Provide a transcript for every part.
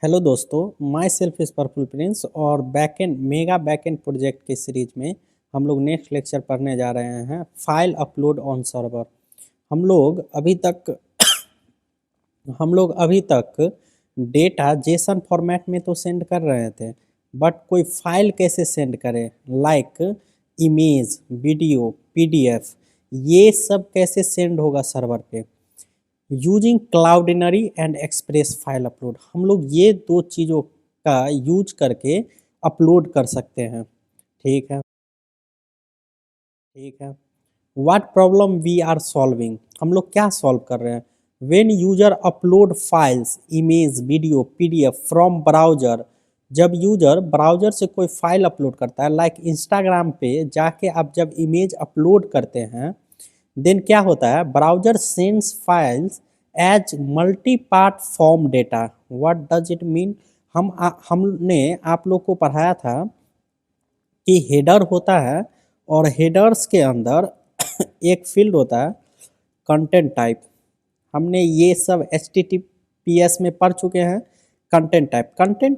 Hello दोस्तों, my self is purple Prince और backend mega backend project के series में हम लोग नेक्स्ट लेक्चर पढ़ने जा रहे हैं फाइल अपलोड ऑन सर्वर। हम लोग अभी तक हम लोग अभी तक डेटा जेसन फॉर्मेट में तो सेंड कर रहे थे, बट कोई फाइल कैसे सेंड करें, लाइक इमेज, वीडियो, पीडीएफ, ये सब कैसे सेंड होगा सर्वर पे using Cloudinary and express file upload. हम लोग ये दो चीज़ों का यूज करके अपलोड कर सकते हैं। ठीक है, ठीक है। What problem we are solving, हम लोग क्या सॉल्व कर रहे हैं? When user upload files, image, video, PDF from browser, जब यूजर ब्राउजर से कोई फाइल अपलोड करता है, लाइक इंस्टाग्राम पे जाके आप जब इमेज अपलोड करते हैं, देन क्या होता है, browser sends files as multipart form data. What does it mean? हमने आप लोग को पढ़ाया था कि हेडर होता है और हेडर्स के अंदर एक फील्ड होता है कंटेंट टाइप। हमने ये सब HTTPS में पढ़ चुके हैं। Content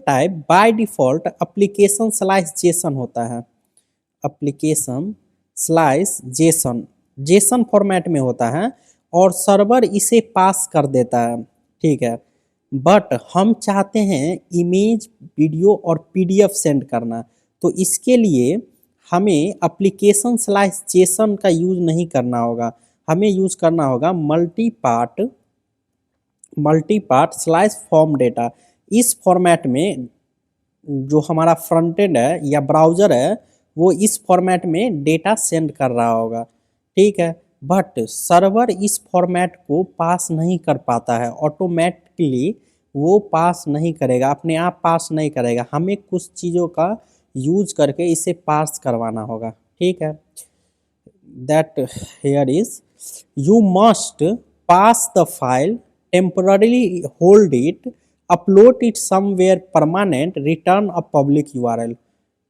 type by default application slice Jason होता है। Application slice Jason JSON format में होता है और सर्वर इसे पास कर देता है। ठीक है, बट हम चाहते हैं इमेज, वीडियो और पीडीएफ सेंड करना, तो इसके लिए हमें एप्लीकेशन स्लाइस जेसन का यूज नहीं करना होगा। हमें यूज करना होगा multi part slice form data. इस फॉर्मेट में जो हमारा फ्रंट एंड है या ब्राउज़र है वो इस फॉर्मेट में डेटा सेंड कर रहा होगा। ठीक है, बट सर्वर इस फॉर्मेट को पास नहीं कर पाता है, ऑटोमेटिकली वो पास नहीं करेगा, अपने आप पास नहीं करेगा। हमें कुछ चीज़ों का यूज करके इसे पास करवाना होगा। ठीक है, that here is you must pass the file, temporarily hold it, upload it somewhere permanent, return a public URL.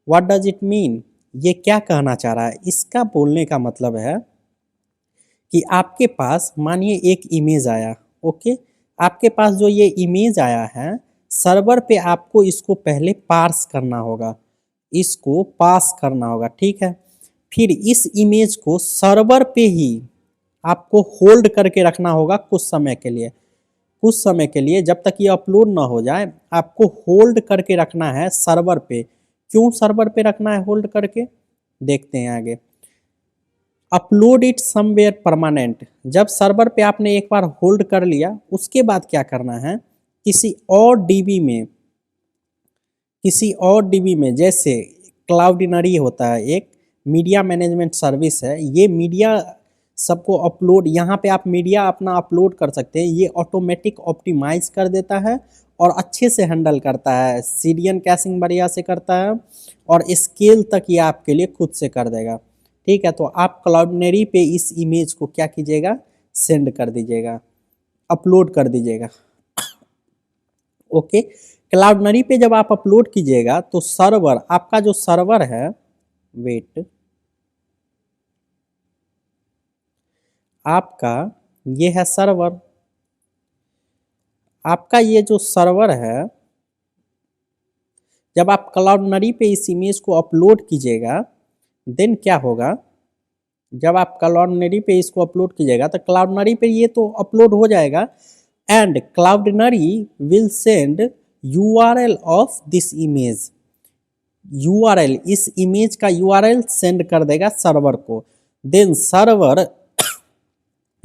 What does it mean? ये क्या कहना चाह रहा है? इसका बोलने का मतलब है कि आपके पास मानिए एक इमेज आया। ओके, आपके पास जो ये इमेज आया है, सर्वर पे आपको इसको पहले पार्स करना होगा, इसको पास करना होगा। ठीक है, फिर इस इमेज को सर्वर पे ही आपको होल्ड करके रखना होगा कुछ समय के लिए। कुछ समय के लिए जब तक ये अपलोड ना हो जाए आपको होल्ड करके रखना है सर्वर पे। क्यों सर्वर पे रखना है होल्ड करके, देखते हैं आगे। अपलोड इट समवेयर परमानेंट, जब सर्वर पे आपने एक बार होल्ड कर लिया उसके बाद क्या करना है, किसी और डीबी में, जैसे क्लाउडिनरी होता है, एक मीडिया मैनेजमेंट सर्विस है, ये मीडिया सबको अपलोड, यहाँ पे आप मीडिया अपना अपलोड कर सकते हैं। ये ऑटोमेटिक ऑप्टिमाइज कर देता है और अच्छे से हैंडल करता है, सीरियन कैशिंग बढ़िया से करता है और स्केल तक ये आपके लिए खुद से कर देगा। ठीक है, तो आप क्लाउडिनरी पे इस इमेज को क्या कीजिएगा, सेंड कर दीजिएगा, अपलोड कर दीजिएगा। ओके, क्लाउडनरी पे जब आप अपलोड कीजिएगा तो सर्वर, आपका जो सर्वर है, वेट, आपका ये है सर्वर, आपका ये जो सर्वर है, जब आप क्लाउडनरी पे इस इमेज को अपलोड कीजिएगा देन क्या होगा, जब आप क्लाउडनरी पे इसको अपलोड कीजिएगा तो क्लाउडनरी पे ये तो अपलोड हो जाएगा and Cloudinary will send URL of this image. URL, इस इमेज का URL सेंड कर देगा सर्वर को, देन सर्वर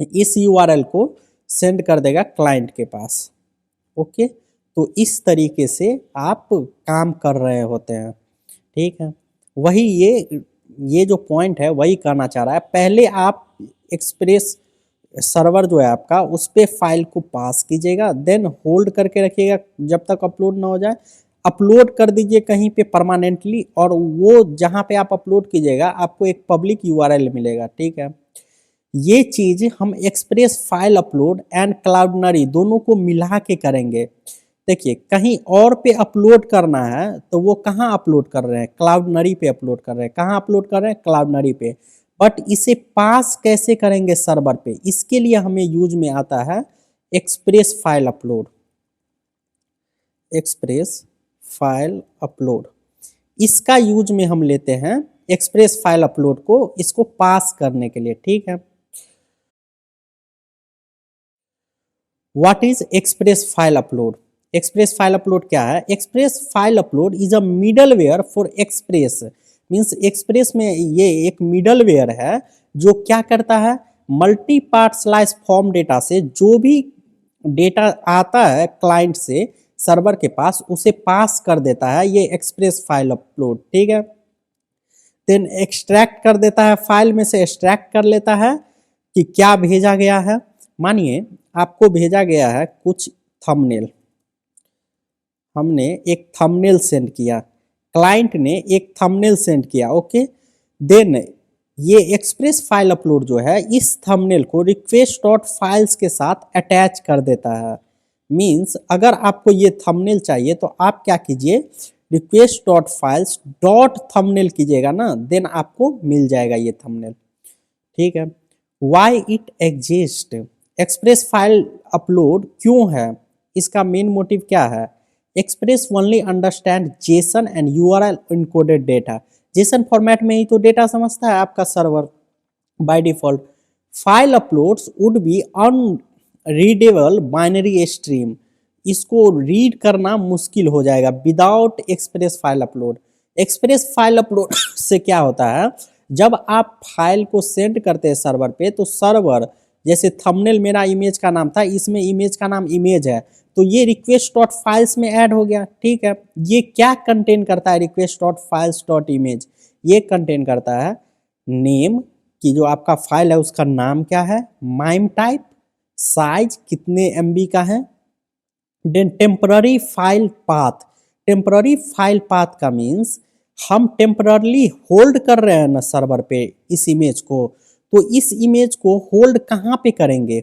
इस URL को सेंड कर देगा क्लाइंट के पास। ओके, तो इस तरीके से आप काम कर रहे होते हैं। ठीक है, वही ये जो पॉइंट है वही कहना चाह रहा है। पहले आप एक्सप्रेस सर्वर जो है आपका उस पर फाइल को पास कीजिएगा, देन होल्ड करके रखिएगा जब तक अपलोड ना हो जाए। अपलोड कर दीजिए कहीं पे परमानेंटली और वो जहाँ पे आप अपलोड कीजिएगा आपको एक पब्लिक URL मिलेगा। ठीक है, ये चीज़ हम एक्सप्रेस फाइल अपलोड एंड क्लाउडनरी दोनों को मिला के करेंगे। देखिए, कहीं और पे अपलोड करना है तो वो कहाँ अपलोड कर रहे हैं, क्लाउडनरी पे अपलोड कर रहे हैं। कहाँ अपलोड कर रहे हैं, क्लाउडनरी पे। बट इसे पास कैसे करेंगे सर्वर पे, इसके लिए हमें यूज में आता है express file upload. Express file upload, इसका यूज में हम लेते हैं एक्सप्रेस फाइल अपलोड को, इसको पास करने के लिए। ठीक है, what is express file upload? Express file upload क्या है? Express file upload is a middleware for express, means express में ये एक मिडलवेयर है जो क्या करता है, multi part slice form data से जो भी डेटा आता है क्लाइंट से सर्वर के पास उसे पास कर देता है ये एक्सप्रेस फाइल अपलोड। ठीक है, देन एक्सट्रैक्ट कर देता है, फाइल में से एक्सट्रैक्ट कर लेता है कि क्या भेजा गया है। मानिए आपको भेजा गया है कुछ थंबनेल, हमने एक थंबनेल सेंड किया, क्लाइंट ने एक थंबनेल सेंड किया। ओके, देन ये एक्सप्रेस फाइल अपलोड जो है इस थंबनेल को रिक्वेस्ट डॉट फाइल्स के साथ अटैच कर देता है। मीन्स अगर आपको ये थंबनेल चाहिए तो आप क्या कीजिए, request dot files dot thumbnail कीजिएगा ना, देन आपको मिल जाएगा ये थंबनेल। ठीक है, why it exist, express file upload क्यों है, इसका मेन मोटिव क्या है? Express only understand Jason and URL encoded data, JSON format में ही तो डेटा समझता है आपका server by default. File uploads would be unreadable binary stream, इसको रीड करना मुश्किल हो जाएगा without express file upload. Express file upload से क्या होता है, जब आप फाइल को सेंड करते हैं सर्वर पे तो सर्वर, जैसे थंबनेल मेरा इमेज का नाम था, इसमें इमेज का नाम इमेज है, तो ये रिक्वेस्ट डॉट फाइल्स में ऐड हो गया। ठीक है, ये क्या कंटेन करता है request dot files dot image, ये कंटेन करता है नेम की, जो आपका फाइल है उसका नाम क्या है, माइम टाइप, साइज कितने MB का है, then temporary file path, temporary file path का मीन्स हम टेम्पररली होल्ड कर रहे हैं ना सर्वर पे इस इमेज को, तो इस इमेज को होल्ड कहाँ पे करेंगे,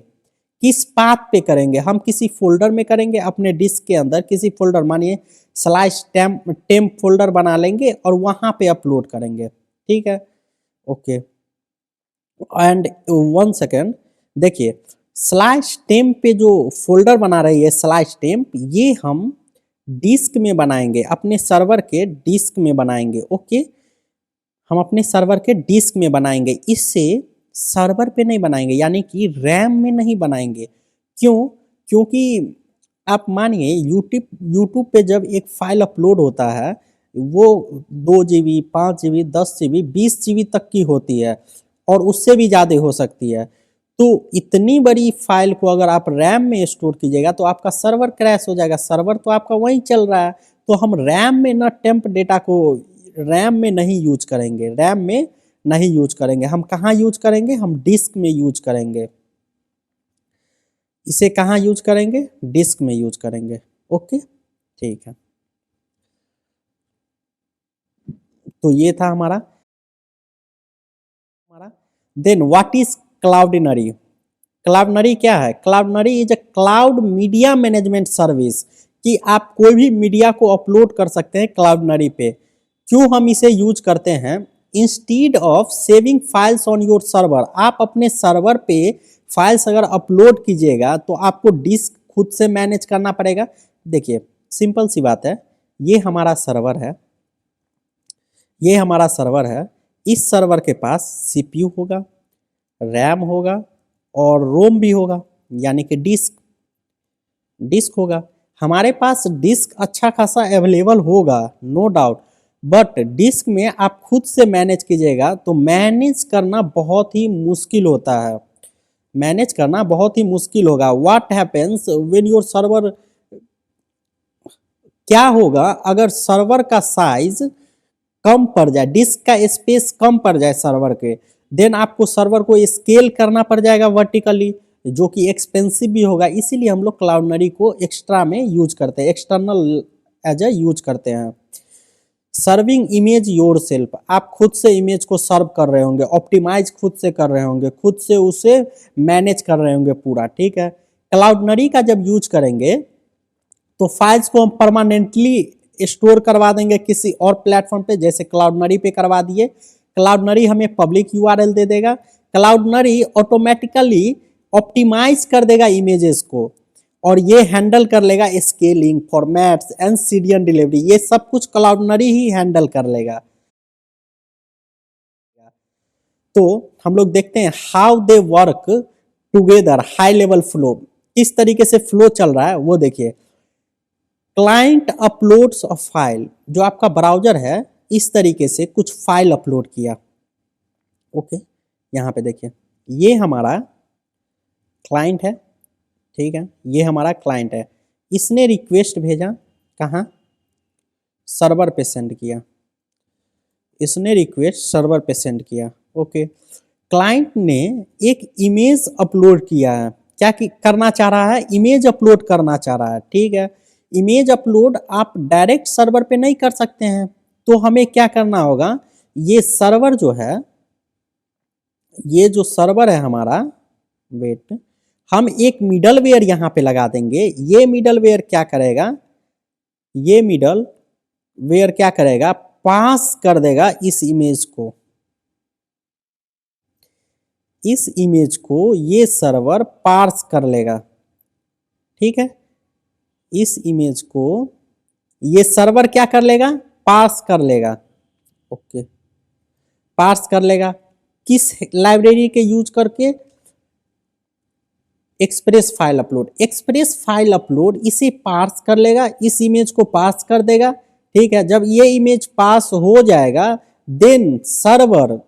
किस पाथ पे करेंगे, हम किसी फोल्डर में करेंगे अपने डिस्क के अंदर, किसी फोल्डर, मानिए स्लैश टेम्प फोल्डर बना लेंगे और वहाँ पे अपलोड करेंगे। ठीक है, ओके, एंड वन सेकेंड, देखिए स्लैश टेम्प पे जो फोल्डर बना रही है स्लैश टेम्प, ये हम डिस्क में बनाएंगे, अपने सर्वर के डिस्क में बनाएंगे। ओके, हम अपने सर्वर के डिस्क में बनाएंगे, इससे सर्वर पे नहीं बनाएंगे, यानी कि रैम में नहीं बनाएंगे। क्यों? क्योंकि आप मानिए यूट्यूब पे जब एक फाइल अपलोड होता है वो 2 GB 5 GB 10 GB 20 GB तक की होती है और उससे भी ज़्यादा हो सकती है। तो इतनी बड़ी फाइल को अगर आप रैम में स्टोर कीजिएगा तो आपका सर्वर क्रैश हो जाएगा, सर्वर तो आपका वहीं चल रहा है। तो हम रैम में ना टेम्प डेटा को रैम में नहीं यूज करेंगे, रैम में नहीं यूज करेंगे, हम कहाँ यूज करेंगे, हम डिस्क में यूज करेंगे। इसे कहाँ यूज करेंगे, डिस्क में यूज करेंगे। ओके, ठीक है, तो ये था हमारा। Then what is Cloudinary? Cloudinary क्या है? Cloudinary is a cloud media management service, कि आप कोई भी मीडिया को अपलोड कर सकते हैं क्लाउडनरी पे। क्यों हम इसे यूज करते हैं? Instead of saving files on your server, आप अपने सर्वर पे फाइल्स अगर अपलोड कीजिएगा तो आपको डिस्क खुद से मैनेज करना पड़ेगा। देखिए सिंपल सी बात है, ये हमारा सर्वर है, ये हमारा सर्वर है, इस सर्वर के पास CPU होगा, रैम होगा और रोम भी होगा, यानी कि डिस्क होगा। हमारे पास डिस्क अच्छा खासा अवेलेबल होगा, नो डाउट, बट डिस्क में आप खुद से मैनेज कीजिएगा तो मैनेज करना बहुत ही मुश्किल होता है, मैनेज करना बहुत ही मुश्किल होगा। What happens when your server, क्या होगा अगर सर्वर का साइज कम पड़ जाए, डिस्क का स्पेस कम पड़ जाए सर्वर के, देन आपको सर्वर को स्केल करना पड़ जाएगा वर्टिकली, जो कि एक्सपेंसिव भी होगा। इसीलिए हम लोग क्लाउडनरी को एक्स्ट्रा में यूज करते हैं, एक्सटर्नल एज ए यूज करते हैं। सर्विंग इमेज योर सेल्फ, आप खुद से इमेज को सर्व कर रहे होंगे, ऑप्टिमाइज खुद से कर रहे होंगे, खुद से उसे मैनेज कर रहे होंगे पूरा। ठीक है, क्लाउडनरी का जब यूज करेंगे तो फाइल्स को हम परमानेंटली स्टोर करवा देंगे किसी और प्लेटफॉर्म पे, जैसे क्लाउडनरी पे करवा दिए, क्लाउडनरी हमें पब्लिक URL दे देगा, क्लाउडनरी ऑटोमेटिकली ऑप्टिमाइज कर देगा इमेजेस को, और ये हैंडल कर लेगा scaling, formats and serial delivery, ये सब कुछ क्लाउडनरी ही हैंडल कर लेगा। तो हम लोग देखते हैं how they work together, high level flow, किस तरीके से फ्लो चल रहा है वो देखिए। क्लाइंट अपलोड्स अ फाइल, जो आपका ब्राउजर है इस तरीके से कुछ फाइल अपलोड किया। ओके, यहाँ पे देखिए ये हमारा क्लाइंट है, ठीक है, ये हमारा क्लाइंट है। इसने रिक्वेस्ट भेजा, कहाँ, सर्वर पे सेंड किया, इसने रिक्वेस्ट सर्वर पे सेंड किया। ओके, क्लाइंट ने एक इमेज अपलोड किया है, क्या करना चाह रहा है, इमेज अपलोड करना चाह रहा है, ठीक है। इमेज अपलोड आप डायरेक्ट सर्वर पे नहीं कर सकते हैं, तो हमें क्या करना होगा, ये सर्वर जो है, ये जो सर्वर है हमारा, वेट, हम एक मिडलवेयर यहाँ पे लगा देंगे। ये मिडलवेयर क्या करेगा, ये मिडलवेयर क्या करेगा, पास कर देगा इस इमेज को, इस इमेज को ये सर्वर पार्स कर लेगा, ठीक है। इस इमेज को ये सर्वर क्या कर लेगा, पार्स कर लेगा। ओके, पार्स कर लेगा किस लाइब्रेरी के यूज करके, express file upload, express file upload इसे पार्स कर लेगा, इस इमेज को पास कर देगा, ठीक है। जब ये इमेज पास हो जाएगा देन सर्वर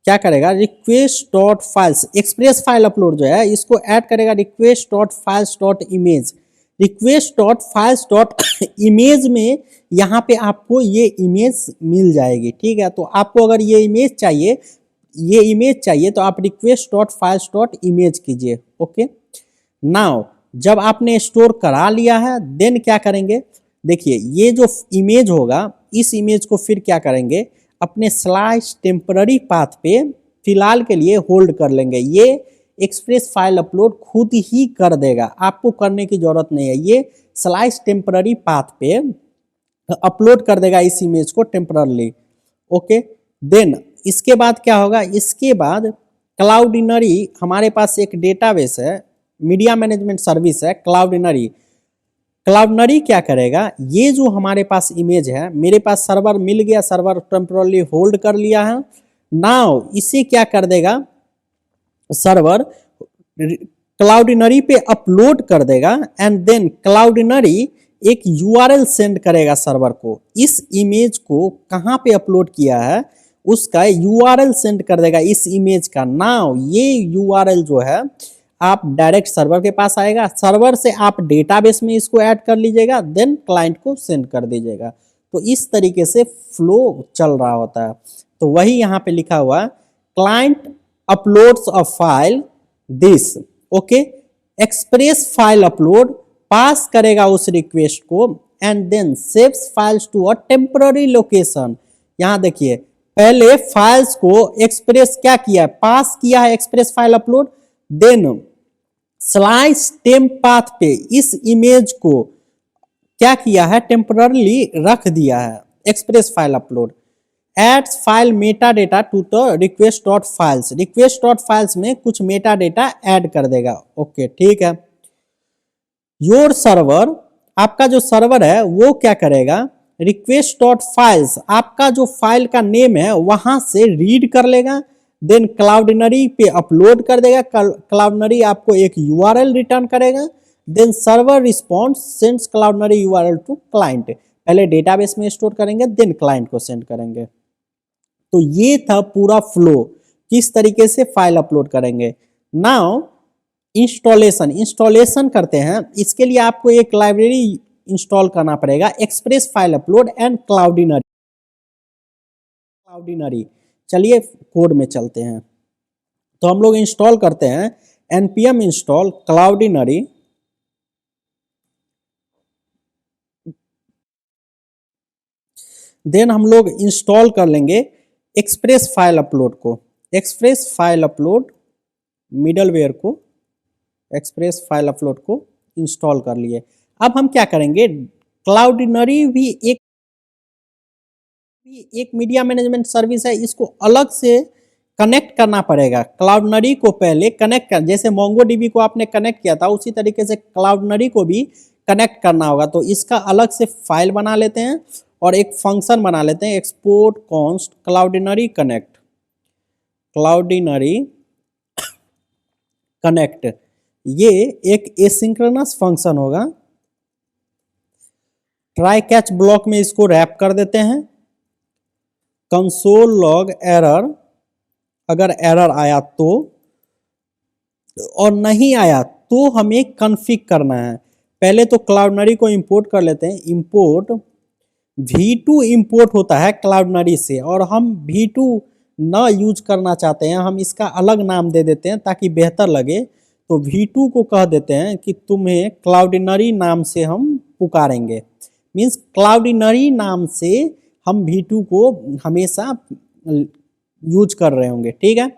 क्या करेगा, request dot files, express file upload जो है इसको ऐड करेगा request dot files dot image, request dot files dot image में यहाँ पे आपको ये इमेज मिल जाएगी, ठीक है। तो आपको अगर ये इमेज चाहिए तो आप request dot files dot image कीजिए। ओके, नाउ जब आपने स्टोर करा लिया है देन क्या करेंगे, देखिए ये जो इमेज होगा इस इमेज को फिर क्या करेंगे, अपने स्लाइस टेम्पररी पाथ पे फिलहाल के लिए होल्ड कर लेंगे। ये एक्सप्रेस फाइल अपलोड खुद ही कर देगा, आपको करने की जरूरत नहीं है, ये स्लाइस टेम्पररी पाथ पे अपलोड कर देगा इस इमेज को टेम्पररली। ओके, देन इसके बाद क्या होगा, इसके बाद क्लाउडिनरी, हमारे पास एक डेटाबेस है, मीडिया मैनेजमेंट सर्विस है क्लाउडिनरी। क्लाउडिनरी क्या करेगा, ये जो हमारे पास इमेज है, मेरे पास सर्वर मिल गया, सर्वर टेम्परली होल्ड कर लिया है, नाउ इसे क्या कर देगा, सर्वर क्लाउडिनरी पे अपलोड कर देगा एंड देन क्लाउडिनरी एक यूआरएल सेंड करेगा सर्वर को, इस इमेज को कहाँ पे अपलोड किया है उसका यूआरएल सेंड कर देगा इस इमेज का। नाउ ये यूआरएल जो है आप डायरेक्ट सर्वर के पास आएगा, सर्वर से आप डेटाबेस में इसको ऐड कर लीजिएगा, देन क्लाइंट को सेंड कर दीजिएगा। तो इस तरीके से फ्लो चल रहा होता है। तो वही यहाँ पे लिखा हुआ, client uploads a file this, okay, express file upload pass करेगा उस रिक्वेस्ट को and then saves files to a temporary location. यहाँ देखिए पहले फाइल्स को एक्सप्रेस क्या किया है, पास किया है express file upload, then slice temp path पे इस इमेज को क्या किया है, टेम्पररली रख दिया है express file upload, adds file meta data to the request dot files, request dot files में कुछ मेटा डेटा ऐड कर देगा। ओके, ठीक है। योर सर्वर, आपका जो सर्वर है वो क्या करेगा, रिक्वेस्ट डॉट फाइल्स, आपका जो फाइल का नेम है वहां से रीड कर लेगा, देन क्लाउडिनरी पे अपलोड कर देगा, क्लाउडिनरी आपको एक यूआरएल रिटर्न करेगा, then server response sends Cloudinary URL to client, पहले डेटाबेस में स्टोर करेंगे देन क्लाइंट को सेंड करेंगे। तो ये था पूरा फ्लो, किस तरीके से फाइल अपलोड करेंगे। नाउ इंस्टॉलेशन करते हैं, इसके लिए आपको एक लाइब्रेरी इंस्टॉल करना पड़ेगा, एक्सप्रेस फाइल अपलोड एंड क्लाउडिनरी। चलिए कोड में चलते हैं, तो हम लोग इंस्टॉल करते हैं npm इंस्टॉल क्लाउडिनरी, देन हम लोग इंस्टॉल कर लेंगे एक्सप्रेस फाइल अपलोड को, एक्सप्रेस फाइल अपलोड मिडलवेयर को, एक्सप्रेस फाइल अपलोड को इंस्टॉल कर लिए। अब हम क्या करेंगे, क्लाउडिनरी भी एक मीडिया मैनेजमेंट सर्विस है, इसको अलग से कनेक्ट करना पड़ेगा। क्लाउडनरी को पहले कनेक्ट कर, जैसे मोंगोडीबी को आपने कनेक्ट किया था उसी तरीके से क्लाउडनरी को भी कनेक्ट करना होगा। तो इसका अलग से फाइल बना लेते हैं और एक फंक्शन बना लेते हैं, एक्सपोर्ट कॉन्स्ट क्लाउडनरी कनेक्ट, क्लाउडनरी कनेक्ट। ये एक एसिंक्रोनस फंक्शन होगा। ट्राई कैच ब्लॉक में इसको रैप कर देते हैं। कंसोल लॉग एरर, अगर एरर आया तो, और नहीं आया तो हमें कॉन्फ़िग करना है। पहले तो क्लाउडनरी को इंपोर्ट कर लेते हैं। इंपोर्ट v2 इंपोर्ट होता है क्लाउडनरी से, और हम v2 ना यूज करना चाहते हैं, हम इसका अलग नाम दे देते हैं ताकि बेहतर लगे। तो v2 को कह देते हैं कि तुम्हें क्लाउडनरी नाम से हम पुकारेंगे, मीन्स क्लाउडनरी नाम से हम v2 को हमेशा यूज कर रहे होंगे। ठीक है,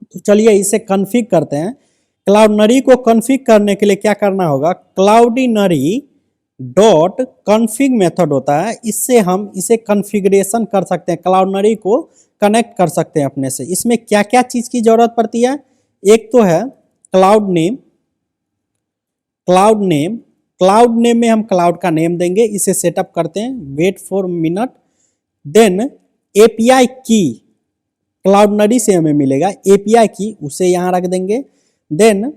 तो चलिए इसे कॉन्फ़िग करते हैं। क्लाउडनरी को कॉन्फ़िग करने के लिए क्या करना होगा, क्लाउडनरी डॉट कॉन्फ़िग मेथड होता है, इससे हम इसे कॉन्फ़िगरेशन कर सकते हैं, क्लाउडनरी को कनेक्ट कर सकते हैं अपने से। इसमें क्या क्या चीज़ की ज़रूरत पड़ती है, एक तो है cloud name. Cloud name, cloud name में हम क्लाउड का नेम देंगे, इसे सेटअप करते हैं, wait for minute. Then API key, Cloudinary से हमें मिलेगा एपीआई की, उसे यहाँ रख देंगे। देन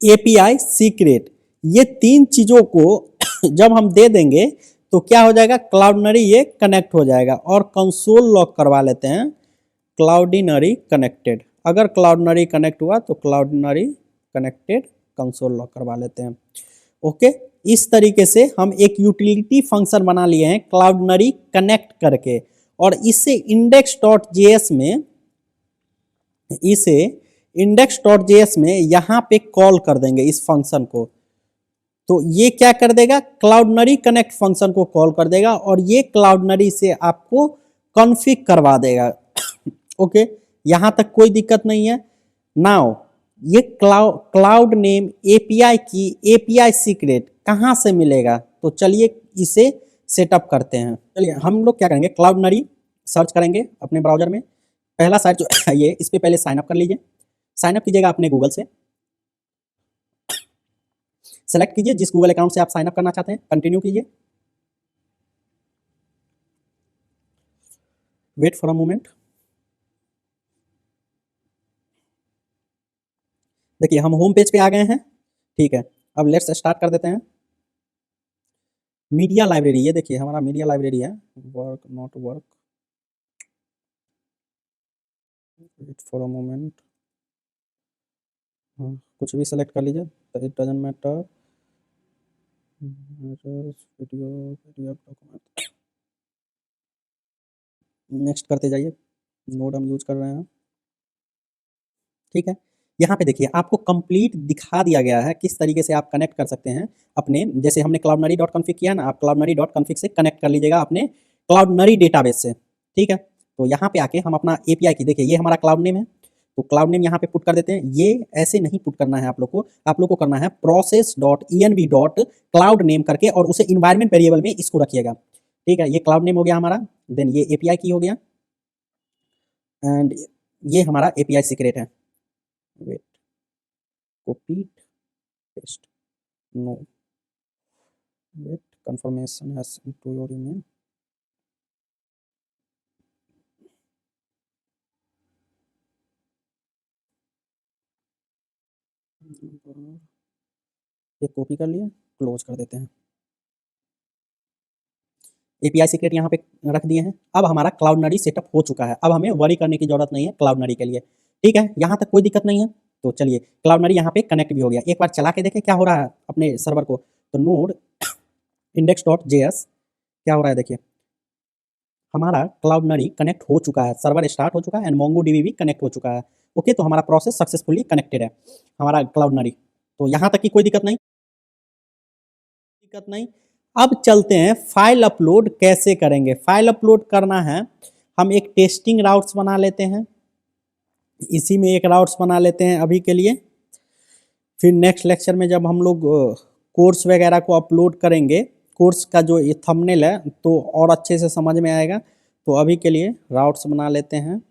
एपीआई सीक्रेट, ये तीन चीज़ों को जब हम दे देंगे तो क्या हो जाएगा, क्लाउडनरी ये कनेक्ट हो जाएगा। और कंसोल लॉग करवा लेते हैं, क्लाउडनरी कनेक्टेड। अगर क्लाउडनरी कनेक्ट हुआ तो क्लाउडनरी कनेक्टेड कंसोल लॉग करवा लेते हैं। ओके, इस तरीके से हम एक यूटिलिटी फंक्शन बना लिए हैं क्लाउडनरी कनेक्ट करके, और इसे index.js में, इसे index.js में यहाँ पे कॉल कर देंगे इस फंक्शन को। तो ये क्या कर देगा, क्लाउडनरी कनेक्ट फंक्शन को कॉल कर देगा और ये क्लाउडनरी से आपको कॉन्फ़िग करवा देगा। ओके, यहाँ तक कोई दिक्कत नहीं है। नाउ ये क्लाउड नेम, एपीआई की, एपीआई सीक्रेट कहाँ से मिलेगा, तो चलिए इसे सेटअप करते हैं। चलिए हम लोग क्या करेंगे, क्लाउडनरी सर्च करेंगे अपने ब्राउजर में। पहला साइट जो है ये, इस पे पहले साइन अप कर लीजिए। साइन अप कीजिएगा अपने गूगल से, सेलेक्ट कीजिए जिस गूगल अकाउंट से आप साइन अप करना चाहते हैं, कंटिन्यू कीजिए। Wait for a moment. देखिए हम होम पेज पे आ गए हैं। ठीक है, अब लेट्स स्टार्ट कर देते हैं। मीडिया लाइब्रेरी, ये देखिए हमारा मीडिया लाइब्रेरी है। Work not work, wait for a moment. कुछ भी सेलेक्ट कर लीजिए, it doesn't matter. Video, PDF, document, next करते जाइए। नोड हम यूज कर रहे हैं। ठीक है, यहाँ पे देखिए आपको कंप्लीट दिखा दिया गया है किस तरीके से आप कनेक्ट कर सकते हैं अपने, जैसे हमने क्लाउडनरी डॉट कॉन्फ़िग किया ना, आप क्लाउडनरी डॉट कॉन्फ़िग से कनेक्ट कर लीजिएगा अपने क्लाउडनरी डेटाबेस से। ठीक है, तो यहाँ पे आके हम अपना एपीआई की, देखिए ये हमारा क्लाउड नेम है, तो क्लाउड नेम यहाँ पे पुट कर देते हैं। ये ऐसे नहीं पुट करना है आप लोग को करना है process dot env dot cloud name करके, और उसे इन्वायरमेंट वेरिएबल में इसको रखिएगा। ठीक है, ये क्लाउड नेम हो गया हमारा। देन ये एपीआई की हो गया, एंड ये हमारा एपीआई सीक्रेट है। Wait, copy paste, no, wait, confirmation has into your email। ये कॉपी कर लिया, क्लोज कर देते हैं। एपीआई सीक्रेट यहाँ पे रख दिए हैं। अब हमारा क्लाउडनरी सेटअप हो चुका है, अब हमें वरी करने की जरूरत नहीं है क्लाउडनरी के लिए। ठीक है, यहाँ तक कोई दिक्कत नहीं है। तो चलिए क्लाउडनरी यहाँ पे कनेक्ट भी हो गया, एक बार चला के देखें क्या हो रहा है अपने सर्वर को। तो नोड index.js क्या हो रहा है, देखिए हमारा क्लाउडनरी कनेक्ट हो चुका है, सर्वर स्टार्ट हो चुका है, एंड मोंगोडीबी भी कनेक्ट हो चुका है। ओके, तो हमारा प्रोसेस सक्सेसफुली कनेक्टेड है हमारा क्लाउडनरी। तो यहाँ तक की कोई दिक्कत नहीं, अब चलते हैं फाइल अपलोड कैसे करेंगे। फाइल अपलोड करना है, हम एक टेस्टिंग राउट्स बना लेते हैं, इसी में एक राउट्स बना लेते हैं अभी के लिए। फिर नेक्स्ट लेक्चर में जब हम लोग कोर्स वगैरह को अपलोड करेंगे, कोर्स का जो ये थंबनेल है तो और अच्छे से समझ में आएगा। तो अभी के लिए राउट्स बना लेते हैं।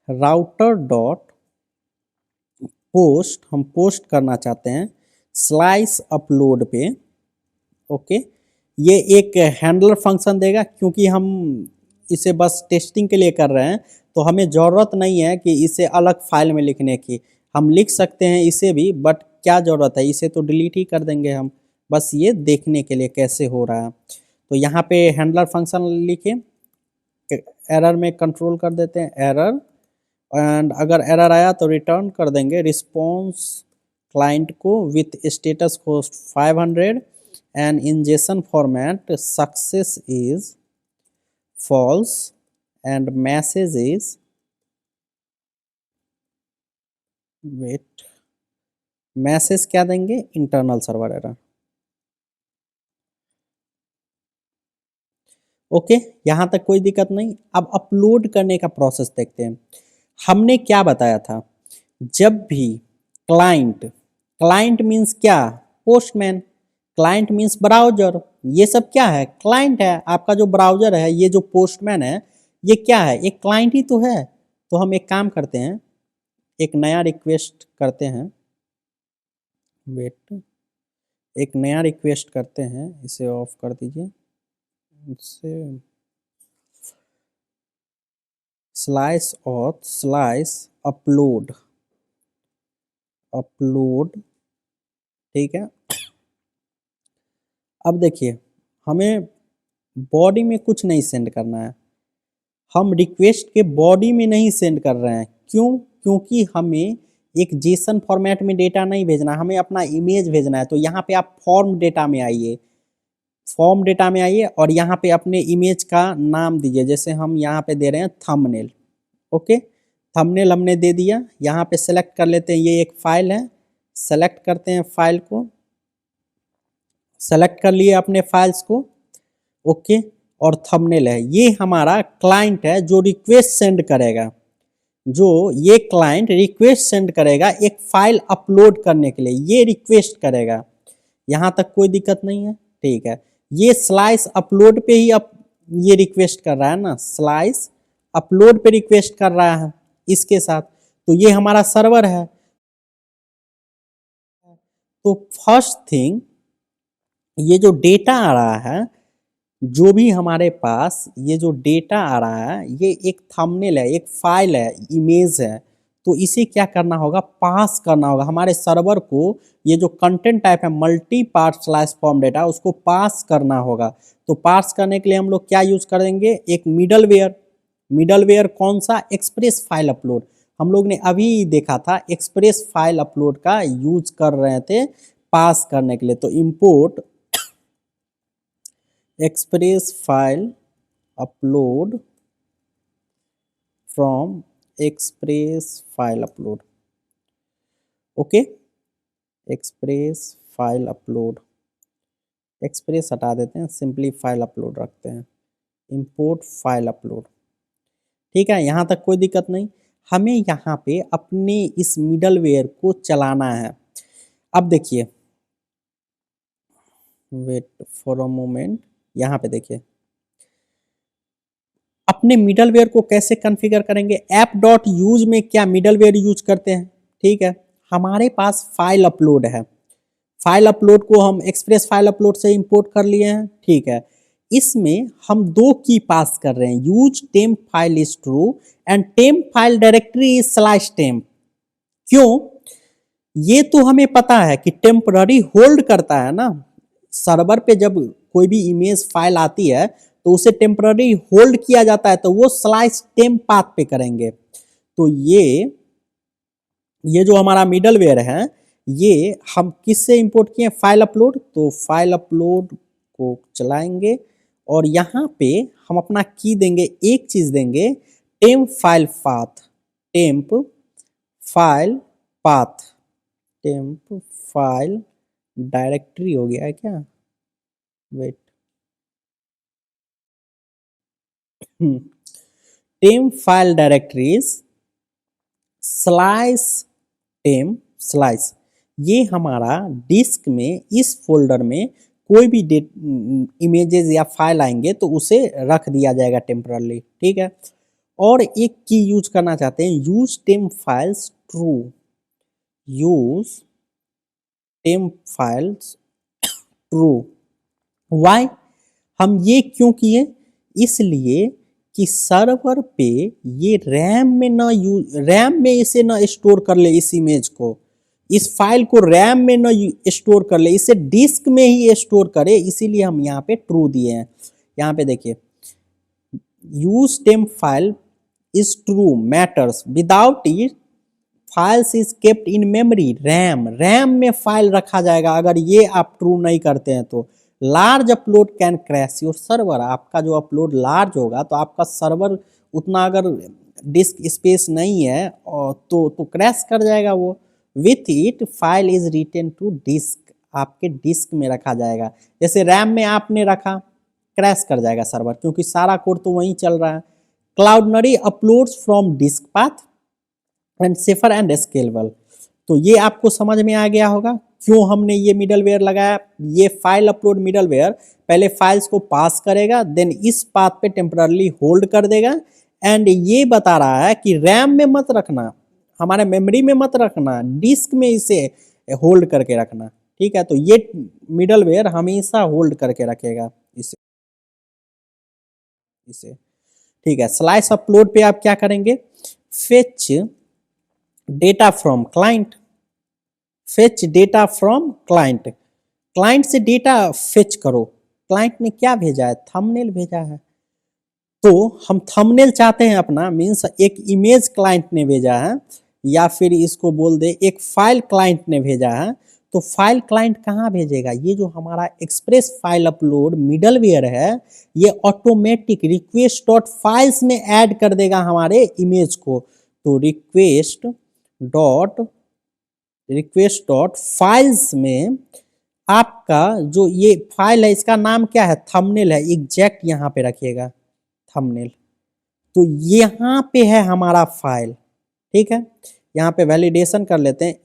राउटर डॉट पोस्ट, हम पोस्ट करना चाहते हैं स्लाइस अपलोड पे। ओके, ये एक हैंडलर फंक्शन देगा, क्योंकि हम इसे बस टेस्टिंग के लिए कर रहे हैं, तो हमें ज़रूरत नहीं है कि इसे अलग फाइल में लिखने की। हम लिख सकते हैं इसे भी, बट क्या ज़रूरत है, इसे तो डिलीट ही कर देंगे हम, बस ये देखने के लिए कैसे हो रहा है। तो यहाँ पे हैंडलर फंक्शन लिखे, एरर में कंट्रोल कर देते हैं एरर, एंड अगर एरर आया तो रिटर्न कर देंगे रिस्पॉन्स क्लाइंट को विथ स्टेटस को 500 and in JSON format success is false and message is wait, message क्या देंगे, इंटरनल सर्वर एरर। ओके, यहाँ तक कोई दिक्कत नहीं। अब अपलोड करने का प्रोसेस देखते हैं। हमने क्या बताया था, जब भी क्लाइंट, क्लाइंट मीन्स क्या, पोस्टमैन, क्लाइंट मीन्स ब्राउजर, ये सब क्या है, क्लाइंट है। आपका जो ब्राउजर है, ये जो पोस्टमैन है, ये क्या है, एक क्लाइंट ही तो है। तो हम एक काम करते हैं, एक नया रिक्वेस्ट करते हैं, वेट, एक नया रिक्वेस्ट करते हैं, इसे ऑफ कर दीजिए, इसे slice auth slice upload, upload, ठीक है। अब देखिए, हमें बॉडी में कुछ नहीं सेंड करना है, हम रिक्वेस्ट के बॉडी में नहीं सेंड कर रहे हैं। क्यों, क्योंकि हमें एक जेसन फॉर्मेट में डेटा नहीं भेजना, हमें अपना इमेज भेजना है। तो यहाँ पे आप फॉर्म डेटा में आइए, फॉर्म डेटा में आइए और यहाँ पे अपने इमेज का नाम दीजिए। जैसे हम यहाँ पे दे रहे हैं थंबनेल। ओके, थंबनेल हमने दे दिया। यहाँ पे सेलेक्ट कर लेते हैं, ये एक फाइल है, सेलेक्ट करते हैं फाइल को, सेलेक्ट कर लिए अपने फाइल्स को। ओके, और थंबनेल है, ये हमारा क्लाइंट है जो रिक्वेस्ट सेंड करेगा, जो ये क्लाइंट रिक्वेस्ट सेंड करेगा एक फाइल अपलोड करने के लिए, ये रिक्वेस्ट करेगा। यहाँ तक कोई दिक्कत नहीं है, ठीक है। ये स्लाइस अपलोड पे ही ये रिक्वेस्ट कर रहा है ना, स्लाइस अपलोड पे रिक्वेस्ट कर रहा है इसके साथ। तो ये हमारा सर्वर है। तो फर्स्ट थिंग, ये जो डेटा आ रहा है, जो भी हमारे पास ये जो डेटा आ रहा है, ये एक थंबनेल है, एक फाइल है, इमेज है। तो इसे क्या करना होगा, पास करना होगा हमारे सर्वर को। ये जो कंटेंट टाइप है multi part slash form data, उसको पास करना होगा। तो पास करने के लिए हम लोग क्या यूज करेंगे, एक मिडलवेयर। मिडलवेयर कौन सा, एक्सप्रेस फाइल अपलोड। हम लोग ने अभी देखा था एक्सप्रेस फाइल अपलोड का यूज कर रहे थे पास करने के लिए। तो import express file upload from express file upload. Okay, express file upload, express हटा देते हैं, सिंपली फाइल अपलोड रखते हैं, इंपोर्ट फाइल अपलोड। ठीक है, यहाँ तक कोई दिक्कत नहीं। हमें यहाँ पे अपने इस मिडलवेयर को चलाना है। अब देखिए, वेट फॉर अ मोमेंट, यहाँ पे देखिए, अपने मिडलवेयर को कैसे कॉन्फ़िगर करेंगे। ऐप डॉट यूज में क्या मिडलवेयर यूज करते हैं, ठीक है। हमारे पास फाइल अपलोड है, फाइल अपलोड को हम एक्सप्रेस फाइल अपलोड से इंपोर्ट कर लिए हैं, ठीक है। इसमें हम दो की पास कर रहे हैं, use temp file is true and temp file directory is slash temp. क्यों, ये तो हमें पता है कि टेम्पररी होल्ड करता है ना, सर्वर पे जब कोई भी इमेज फाइल आती है तो उसे टेम्पररी होल्ड किया जाता है, तो वो स्लाइस टेम्प पाथ पे करेंगे। तो ये जो हमारा मिडलवेयर है, ये हम किससे इंपोर्ट किए, फाइल अपलोड। तो फाइल अपलोड को चलाएंगे और यहाँ पे हम अपना की देंगे, एक चीज देंगे, temp file path, temp file path, temp file directory हो गया है क्या, wait, temp file directories slice temp slice. ये हमारा डिस्क में इस फोल्डर में कोई भी इमेजेस या फाइल आएंगे तो उसे रख दिया जाएगा टेम्परली, ठीक है। और एक की यूज करना चाहते हैं, use temp files true, use temp files true. Why, हम ये क्यों किए, इसलिए कि सर्वर पे ये रैम में ना यूज, रैम में इसे ना स्टोर कर ले, इस इमेज को, इस फाइल को रैम में ना स्टोर कर ले, इसे डिस्क में ही स्टोर करे, इसीलिए हम यहाँ पे ट्रू दिए हैं। यहाँ पे देखिए, use temp file is true matters, without it files is kept in memory, RAM, RAM में फाइल रखा जाएगा, अगर ये आप ट्रू नहीं करते हैं तो। Large upload can crash your server, आपका जो अपलोड लार्ज होगा तो आपका सर्वर उतना अगर डिस्क स्पेस नहीं है और तो क्रैश कर जाएगा वो। With it file is written to disk, आपके डिस्क में रखा जाएगा। जैसे रैम में आपने रखा, क्रैश कर जाएगा सर्वर, क्योंकि सारा कोड तो वहीं चल रहा है। Cloudinary uploads from disk path and safer and scalable. तो ये आपको समझ में आ गया होगा क्यों हमने ये मिडलवेयर लगाया। ये फाइल अपलोड मिडलवेयर पहले फाइल्स को पास करेगा, देन इस पाथ पे टेम्परली होल्ड कर देगा, एंड ये बता रहा है कि रैम में मत रखना, हमारे मेमोरी में मत रखना, डिस्क में इसे होल्ड करके रखना, ठीक है। तो ये मिडलवेयर हमेशा होल्ड करके रखेगा इसे, ठीक है। स्लाइस अपलोड पे आप क्या करेंगे, fetch data from client, fetch data from client, client से डेटा फेच करो। क्लाइंट ने क्या भेजा है, थंबनेल भेजा है, तो हम थंबनेल चाहते हैं अपना, मीन्स एक इमेज क्लाइंट ने भेजा है, या फिर इसको बोल दे एक फाइल क्लाइंट ने भेजा है। तो फाइल क्लाइंट कहाँ भेजेगा, ये जो हमारा एक्सप्रेस फाइल अपलोड मिडलवेयर है, ये ऑटोमेटिक रिक्वेस्ट डॉट फाइल्स में ऐड कर देगा हमारे इमेज को। तो रिक्वेस्ट डॉट फाइल्स में आपका जो ये फाइल है, इसका नाम क्या है, थंबनेल है, एग्जैक्ट यहाँ पे रखिएगा थंबनेल। तो यहाँ पे है हमारा फाइल, ठीक है। यहाँ पे वैलिडेशन कर लेते हैं,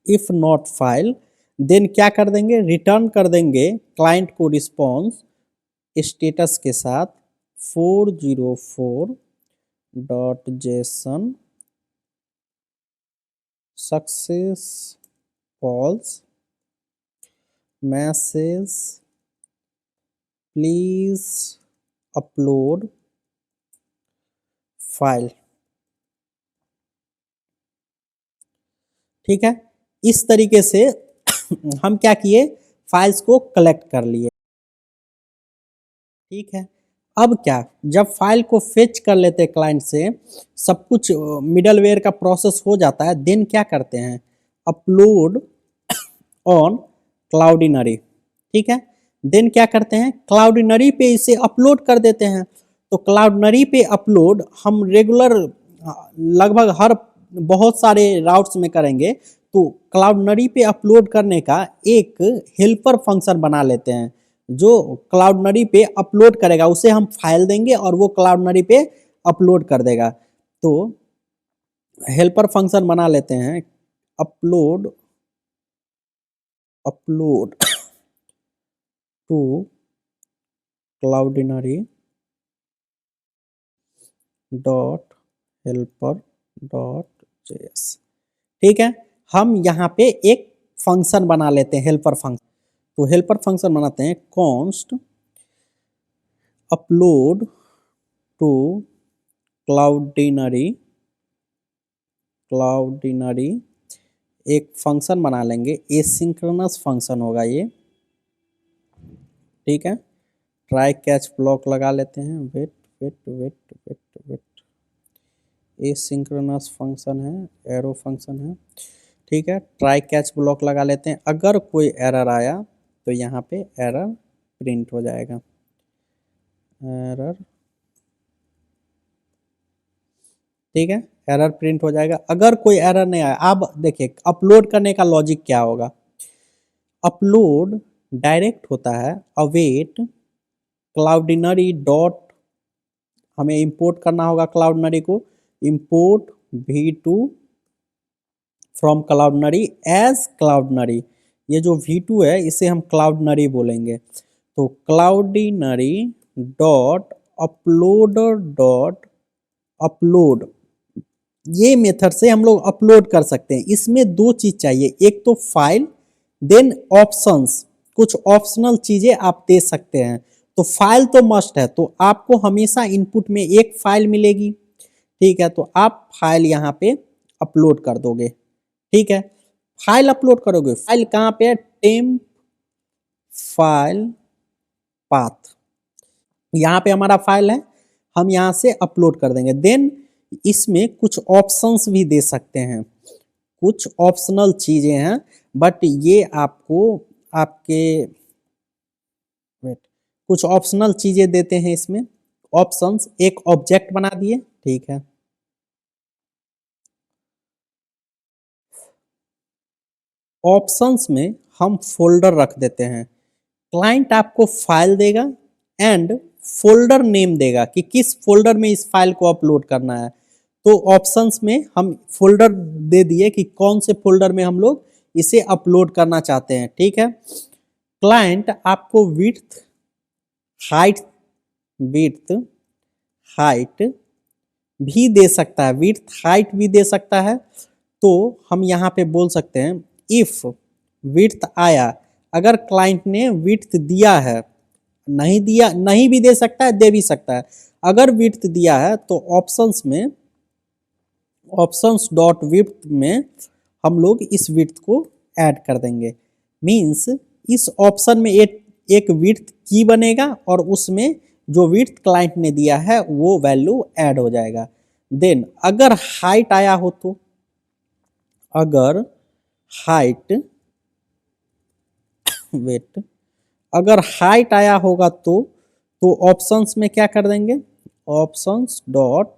इफ नॉट फाइल देन क्या कर देंगे, रिटर्न कर देंगे क्लाइंट को रिस्पॉन्स स्टेटस के साथ 404.json success false message please upload file, ठीक है। इस तरीके से हम क्या किए, फाइल्स को कलेक्ट कर लिए, ठीक है। अब क्या, जब फाइल को फेच कर लेते हैं क्लाइंट से, सब कुछ मिडलवेयर का प्रोसेस हो जाता है, देन क्या करते हैं, अपलोड ऑन क्लाउडिनरी, ठीक है। देन क्या करते हैं, क्लाउडिनरी पे इसे अपलोड कर देते हैं। तो क्लाउडिनरी पे अपलोड हम रेगुलर लगभग हर बहुत सारे राउट्स में करेंगे। तो क्लाउडिनरी पे अपलोड करने का एक हेल्पर फंक्शन बना लेते हैं, जो क्लाउडिनरी पे अपलोड करेगा, उसे हम फाइल देंगे और वो क्लाउडिनरी पे अपलोड कर देगा। तो हेल्पर फंक्शन बना लेते हैं, upload to Cloudinary dot helper dot JS, ठीक है। हम यहाँ पे एक फंक्शन बना लेते हैं, हेल्पर फंक्शन। तो हेल्पर फंक्शन बनाते हैं, कॉन्स्ट अपलोड टू क्लाउडिनरी एक फंक्शन बना लेंगे, एसिंक्रोनस फंक्शन होगा ये, ठीक है। ट्राई कैच ब्लॉक लगा लेते हैं, वेट एसिंक्रोनस फंक्शन है, एरो फंक्शन है, ठीक है। ट्राई कैच ब्लॉक लगा लेते हैं, अगर कोई एरर आया तो यहाँ पे एरर प्रिंट हो जाएगा, एरर, ठीक है, एरर प्रिंट हो जाएगा। अगर कोई एरर नहीं आया, अब देखिए अपलोड करने का लॉजिक क्या होगा, अपलोड डायरेक्ट होता है अवेट क्लाउडिनरी डॉट, हमें इंपोर्ट करना होगा क्लाउडिनरी को, इंपोर्ट v2 फ्रॉम क्लाउडिनरी एज क्लाउडिनरी, ये जो V2 है इसे हम क्लाउडनरी बोलेंगे। तो क्लाउडनरी डॉट अपलोडर डॉट अपलोड, ये मेथड से हम लोग अपलोड कर सकते हैं। इसमें दो चीज चाहिए, एक तो फाइल, देन ऑप्शंस, कुछ ऑप्शनल चीजें आप दे सकते हैं। तो फाइल तो मस्ट है, तो आपको हमेशा इनपुट में एक फाइल मिलेगी। ठीक है, तो आप फाइल यहाँ पे अपलोड कर दोगे। ठीक है, फाइल अपलोड करोगे, फाइल कहाँ पे है, टेम्प फाइल पाथ, यहाँ पे हमारा फाइल है, हम यहाँ से अपलोड कर देंगे। देन इसमें कुछ ऑप्शंस भी दे सकते हैं, कुछ ऑप्शनल चीजें हैं, बट ये आपको आपके वेट कुछ ऑप्शनल चीजें देते हैं इसमें। ऑप्शंस, एक ऑब्जेक्ट बना दिए। ठीक है, ऑप्शंस में हम फोल्डर रख देते हैं। क्लाइंट आपको फाइल देगा एंड फोल्डर नेम देगा कि किस फोल्डर में इस फाइल को अपलोड करना है। तो ऑप्शंस में हम फोल्डर दे दिए कि कौन से फोल्डर में हम लोग इसे अपलोड करना चाहते हैं। ठीक है, क्लाइंट आपको विड्थ हाइट, विड्थ हाइट भी दे सकता है, विड्थ हाइट भी दे सकता है। तो हम यहाँ पे बोल सकते हैं इफ विड्थ आया, अगर क्लाइंट ने विड्थ दिया है, नहीं दिया नहीं भी दे सकता है, दे भी सकता है। अगर विड्थ दिया है तो ऑप्शंस में, ऑप्शंस डॉट विड्थ में हम लोग इस विड्थ को ऐड कर देंगे। मींस इस ऑप्शन में एक विड्थ की बनेगा और उसमें जो विड्थ क्लाइंट ने दिया है वो वैल्यू ऐड हो जाएगा। देन अगर हाइट आया हो तो, अगर हाइट वेट अगर हाइट आया होगा तो ऑप्शंस में क्या कर देंगे, ऑप्शंस डॉट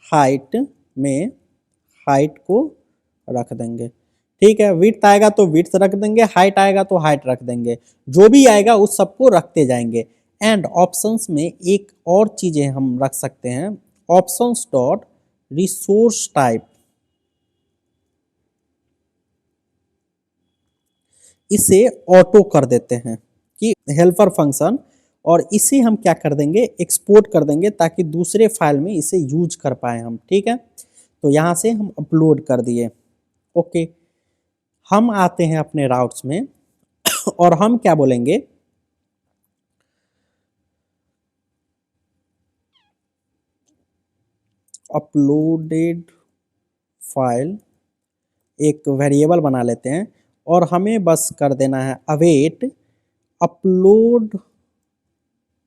हाइट में हाइट को रख देंगे। ठीक है, विड्थ आएगा तो विड्थ रख देंगे, हाइट आएगा तो हाइट रख देंगे, जो भी आएगा उस सबको रखते जाएंगे। एंड ऑप्शंस में एक और चीजें हम रख सकते हैं, ऑप्शंस डॉट रिसोर्स टाइप, इसे ऑटो कर देते हैं कि हेल्पर फंक्शन, और इसे हम क्या कर देंगे, एक्सपोर्ट कर देंगे ताकि दूसरे फाइल में इसे यूज कर पाए हम। ठीक है, तो यहाँ से हम अपलोड कर दिए। ओके, हम आते हैं अपने राउट्स में और हम क्या बोलेंगे, अपलोडेड फाइल, एक वेरिएबल बना लेते हैं और हमें बस कर देना है अवेट अपलोड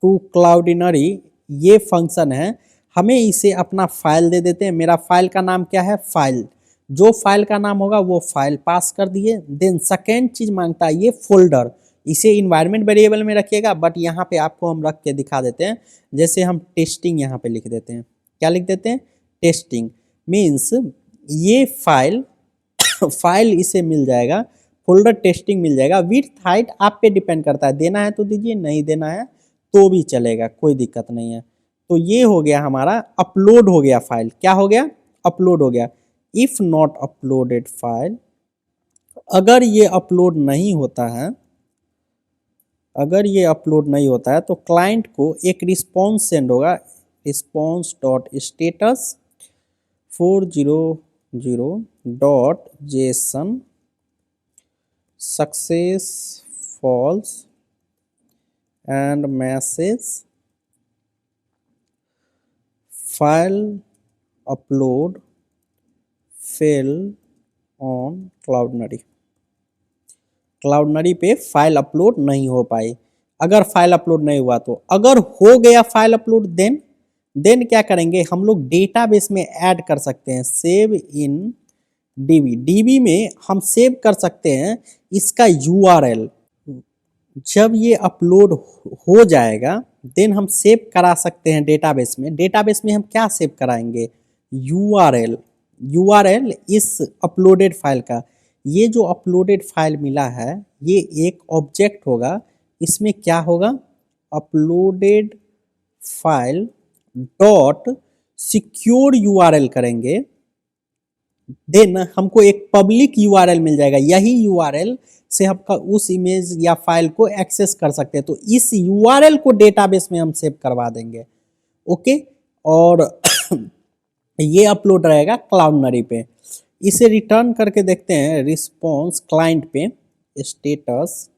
टू क्लाउडनरी, ये फंक्शन है। हमें इसे अपना फाइल दे देते हैं। मेरा फाइल का नाम क्या है, फाइल, जो फाइल का नाम होगा वो फाइल पास कर दिए। देन सेकेंड चीज मांगता है ये फोल्डर, इसे इन्वायरमेंट वेरिएबल में रखिएगा, बट यहाँ पे आपको हम रख के दिखा देते हैं। जैसे हम टेस्टिंग यहाँ पे लिख देते हैं, क्या लिख देते हैं, टेस्टिंग। मीन्स ये फाइल फाइल इसे मिल जाएगा, फोल्डर टेस्टिंग मिल जाएगा। विड्थ हाइट आप पे डिपेंड करता है, देना है तो दीजिए, नहीं देना है तो भी चलेगा, कोई दिक्कत नहीं है। तो ये हो गया हमारा, अपलोड हो गया फाइल, क्या हो गया, अपलोड हो गया। इफ नॉट अपलोडेड फाइल, अगर ये अपलोड नहीं होता है, अगर ये अपलोड नहीं होता है तो क्लाइंट को एक रिस्पॉन्स सेंड होगा, response dot status 400 dot JSON success false and message file upload fail on Cloudinary, Cloudinary पे फाइल अपलोड नहीं हो पाई। अगर फाइल अपलोड नहीं हुआ तो, अगर हो गया फाइल अपलोड देन क्या करेंगे, हम लोग डेटाबेस में ऐड कर सकते हैं, सेव इन डीबी, डीबी में हम सेव कर सकते हैं इसका यूआरएल। जब ये अपलोड हो जाएगा देन हम सेव करा सकते हैं डेटाबेस में। डेटाबेस में हम क्या सेव कराएंगे, यूआरएल, यूआरएल इस अपलोडेड फाइल का। ये जो अपलोडेड फाइल मिला है ये एक ऑब्जेक्ट होगा, इसमें क्या होगा, uploaded file dot secure URL करेंगे, देन हमको एक पब्लिक यूआरएल मिल जाएगा, यही यूआरएल से हम उस इमेज या फाइल को एक्सेस कर सकते हैं। तो इस यूआरएल को डेटाबेस में हम सेव करवा देंगे। ओके, और ये अपलोड रहेगा क्लाउडनरी पे। इसे रिटर्न करके देखते हैं रिस्पॉन्स क्लाइंट पे, स्टेटस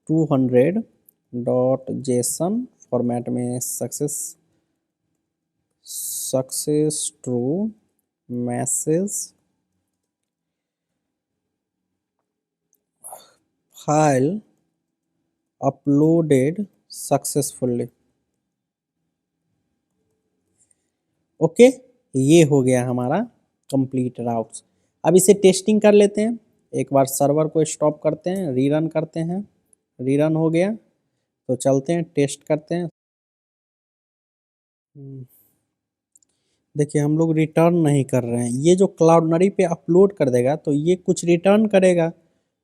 200 डॉट जेसन फॉर्मेट में success true message file uploaded successfully. Okay, ये हो गया हमारा कंप्लीट राउट्स। अब इसे टेस्टिंग कर लेते हैं। एक बार सर्वर को स्टॉप करते हैं, रीरन करते हैं। रीरन हो गया तो चलते हैं टेस्ट करते हैं। देखिए हम लोग रिटर्न नहीं कर रहे हैं, ये जो क्लाउडनरी पे अपलोड कर देगा तो ये कुछ रिटर्न करेगा।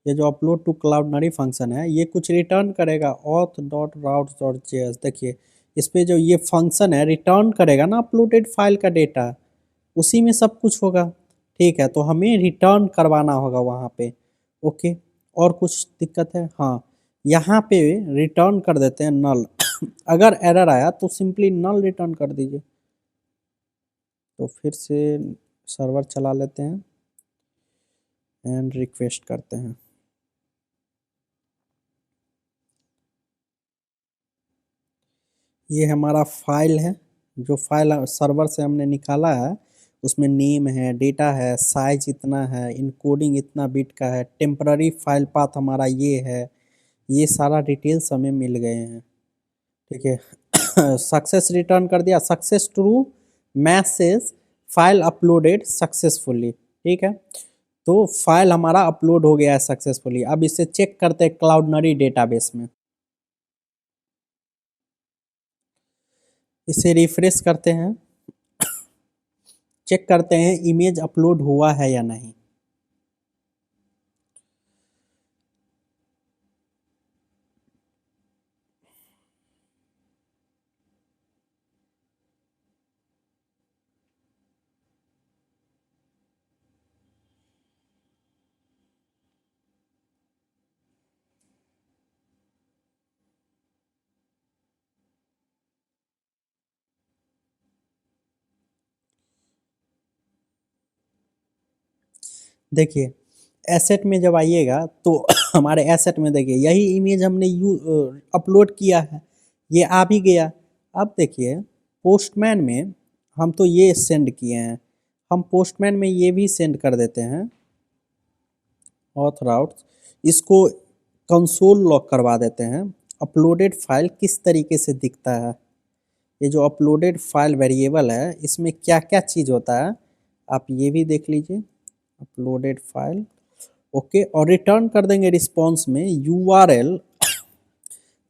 ये जो अपलोड टू क्लाउडनरी फंक्शन है ये कुछ रिटर्न करेगा, auth dot routes dot JS. देखिए इस पे जो ये फंक्शन है रिटर्न करेगा ना अपलोडेड फाइल का डेटा, उसी में सब कुछ होगा। ठीक है, तो हमें रिटर्न करवाना होगा वहाँ पे। ओके, और कुछ दिक्कत है? हाँ, यहाँ पे रिटर्न कर देते हैं नल। अगर एरर आया तो सिंपली नल रिटर्न कर दीजिए। तो फिर से सर्वर चला लेते हैं एंड रिक्वेस्ट करते हैं। ये हमारा फाइल है, जो फाइल सर्वर से हमने निकाला है उसमें नेम है, डेटा है, साइज इतना है, इनकोडिंग इतना बिट का है, टेम्पररी फाइल पाथ हमारा ये है। ये सारा डिटेल्स हमें मिल गए हैं। ठीक है, सक्सेस रिटर्न कर दिया, success true message file uploaded successfully. ठीक है, तो फाइल हमारा अपलोड हो गया है सक्सेसफुली। अब इसे चेक करते हैं क्लाउडनरी डेटाबेस में। इसे रिफ्रेश करते हैं, चेक करते हैं इमेज अपलोड हुआ है या नहीं। देखिए एसेट में जब आइएगा तो हमारे एसेट में देखिए यही इमेज हमने अपलोड किया है, ये आ भी गया। अब देखिए पोस्टमैन में हम तो ये सेंड किए हैं, हम पोस्टमैन में ये भी सेंड कर देते हैं ऑथ राउट्स। इसको कंसोल लॉक करवा देते हैं। अपलोडेड फाइल किस तरीके से दिखता है, ये जो अपलोडेड फाइल वेरिएबल है इसमें क्या क्या चीज़ होता है आप ये भी देख लीजिए। अपलोडेड फाइल, ओके, और रिटर्न कर देंगे रिस्पॉन्स में यूआरएल,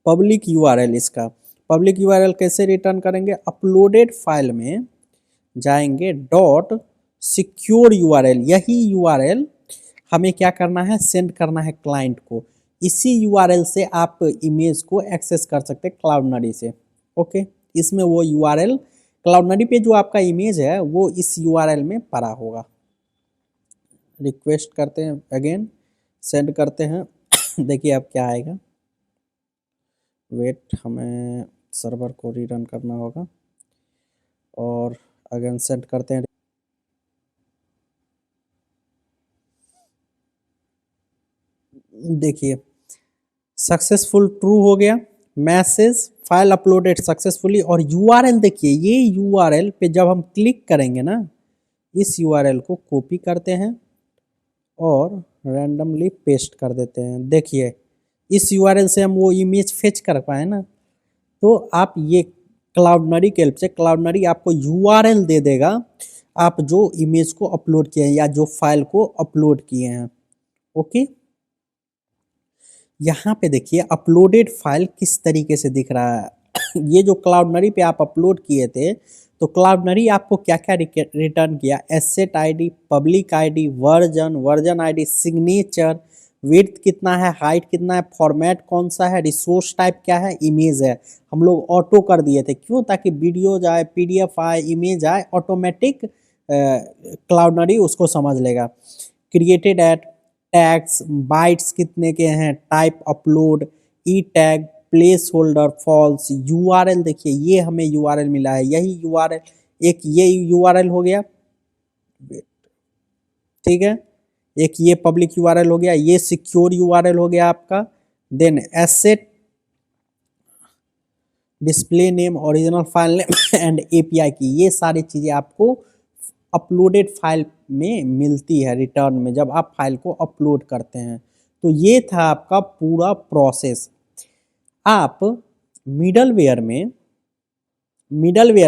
पब्लिक यूआरएल। इसका पब्लिक यूआरएल कैसे रिटर्न करेंगे? अपलोडेड फाइल में जाएंगे, डॉट सिक्योर यूआरएल, यही यूआरएल हमें क्या करना है, सेंड करना है क्लाइंट को। इसी यूआरएल से आप इमेज को एक्सेस कर सकते हैं क्लाउडनरी से। ओके, इसमें वो यूआरएल क्लाउडनरी पे जो आपका इमेज है वो इस यूआरएल में पड़ा होगा। रिक्वेस्ट करते हैं, अगेन सेंड करते हैं। देखिए अब क्या आएगा, वेट, हमें सर्वर को रीरन करना होगा और अगेन सेंड करते हैं। देखिए सक्सेसफुल ट्रू हो गया, मैसेज फाइल अपलोडेड सक्सेसफुली। और यूआरएल देखिए, ये यूआरएल पे जब हम क्लिक करेंगे ना, इस यूआरएल को कॉपी करते हैं और रैंडमली पेस्ट कर देते हैं। देखिए इस यूआरएल से हम वो इमेज फेच कर पाए ना, तो आप ये क्लाउडनरी के हेल्प से, क्लाउडनरी आपको यूआरएल दे देगा आप जो इमेज को अपलोड किए हैं या जो फाइल को अपलोड किए हैं। ओके, यहाँ पे देखिए अपलोडेड फाइल किस तरीके से दिख रहा है। ये जो क्लाउडनरी पे आप अपलोड किए थे तो क्लाउडनरी आपको क्या क्या रिटर्न किया, asset ID, public ID, version ID, signature, width कितना है, हाइट कितना है, फॉर्मेट कौन सा है, रिसोर्स टाइप क्या है, इमेज है। हम लोग ऑटो कर दिए थे, क्यों? ताकि वीडियो जाए, पीडीएफ आए, इमेज आए, ऑटोमेटिक क्लाउडनरी उसको समझ लेगा। क्रिएटेड एट, टैग्स, बाइट्स कितने के हैं, type upload, e tag, placeholder, false, URL. देखिए ये हमें यूआरएल मिला है, यही यूआरएल, एक ये यूआरएल हो गया, ठीक है, एक ये पब्लिक यूआरएल हो गया, ये सिक्योर यूआरएल हो गया आपका। Then asset, display name, original file name and API key, ये सारी चीज़ें आपको अपलोडेड फाइल में मिलती है रिटर्न में, जब आप फाइल को अपलोड करते हैं। तो ये था आपका पूरा प्रोसेस। आप मिडलवेयर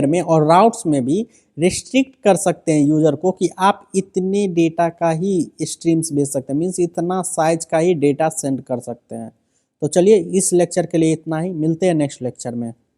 में और राउट्स में भी रिस्ट्रिक्ट कर सकते हैं यूज़र को कि आप इतने डेटा का ही स्ट्रीम्स भेज सकते हैं, मीन्स इतना साइज का ही डेटा सेंड कर सकते हैं। तो चलिए इस लेक्चर के लिए इतना ही, मिलते हैं नेक्स्ट लेक्चर में।